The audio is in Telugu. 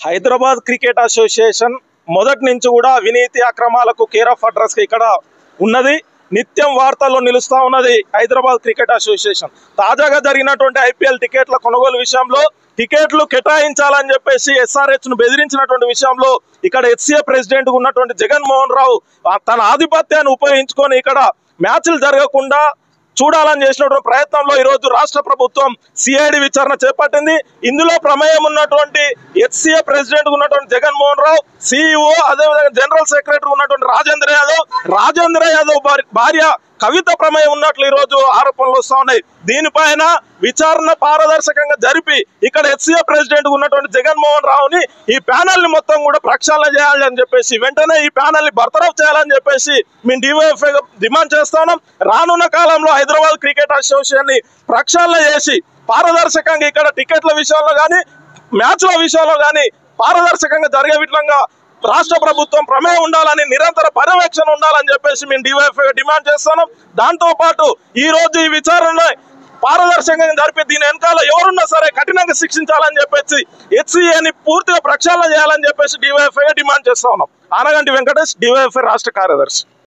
హైదరాబాద్ క్రికెట్ అసోసియేషన్ మొదటి నుంచి కూడా అవినీతి అక్రమాలకు కేర్ ఆఫ్ అడ్రస్ ఇక్కడ ఉన్నది. నిత్యం వార్తల్లో నిలుస్తూ ఉన్నది హైదరాబాద్ క్రికెట్ అసోసియేషన్. తాజాగా జరిగినటువంటి ఐపీఎల్ టికెట్ల కొనుగోలు విషయంలో టికెట్లు కేటాయించాలని చెప్పేసి ఎస్ఆర్హెచ్ ను బెదిరించినటువంటి విషయంలో ఇక్కడ హెచ్సిఏ ప్రెసిడెంట్ ఉన్నటువంటి జగన్మోహన్ రావు తన ఆధిపత్యాన్ని ఉపయోగించుకొని ఇక్కడ మ్యాచ్లు జరగకుండా చూడాలని చేసినటువంటి ప్రయత్నంలో ఈరోజు రాష్ట్ర ప్రభుత్వం సిఐడి విచారణ చేపట్టింది. ఇందులో ప్రమేయం ఉన్నటువంటి హెచ్సిఏ ప్రెసిడెంట్ ఉన్నటువంటి జగన్మోహన్ రావు, సిఇఓ, అదేవిధంగా జనరల్ సెక్రటరీ ఉన్నటువంటి రాజేంద్ర యాదవ్ భార్య కవిత ప్రమేయం ఉన్నట్లు ఈరోజు ఆరోపణలు వస్తూ ఉన్నాయి. దీనిపైన విచారణ పారదర్శకంగా జరిపి ఇక్కడ హెచ్సిఏ ప్రెసిడెంట్ ఉన్నటువంటి జగన్మోహన్ రావుని ఈ ప్యానల్ ని మొత్తం కూడా ప్రక్షాళన చేయాలని చెప్పేసి, వెంటనే ఈ ప్యానల్ ని బర్తరఫ్ చేయాలని చెప్పేసి మేము డివైఎఫ్ఐ డిమాండ్ చేస్తున్నాం. రానున్న కాలంలో హైదరాబాద్ క్రికెట్ అసోసియేషన్ ని ప్రక్షాళన చేసి పారదర్శకంగా ఇక్కడ టికెట్ల విషయంలో కానీ మ్యాచ్ల విషయంలో కానీ పారదర్శకంగా జరిగే విధంగా రాష్ట్ర ప్రభుత్వం ప్రమేయం ఉండాలని, నిరంతర పర్యవేక్షణ ఉండాలని చెప్పేసి మేము డివైఎఫ్ఐ డిమాండ్ చేస్తున్నాం. దాంతో పాటు ఈ రోజు ఈ విచారణ పారదర్శకంగా జరిపి దీని వెనకాల ఎవరున్నా సరే కఠినంగా శిక్షించాలని చెప్పేసి హెచ్సిఏని పూర్తిగా ప్రక్షాళన చేయాలని చెప్పేసి డివైఎఫ్ఐ డిమాండ్ చేస్తా ఉన్నాం. ఆనగంటి వెంకటేష్, డివైఎఫ్ఐ రాష్ట్ర కార్యదర్శి.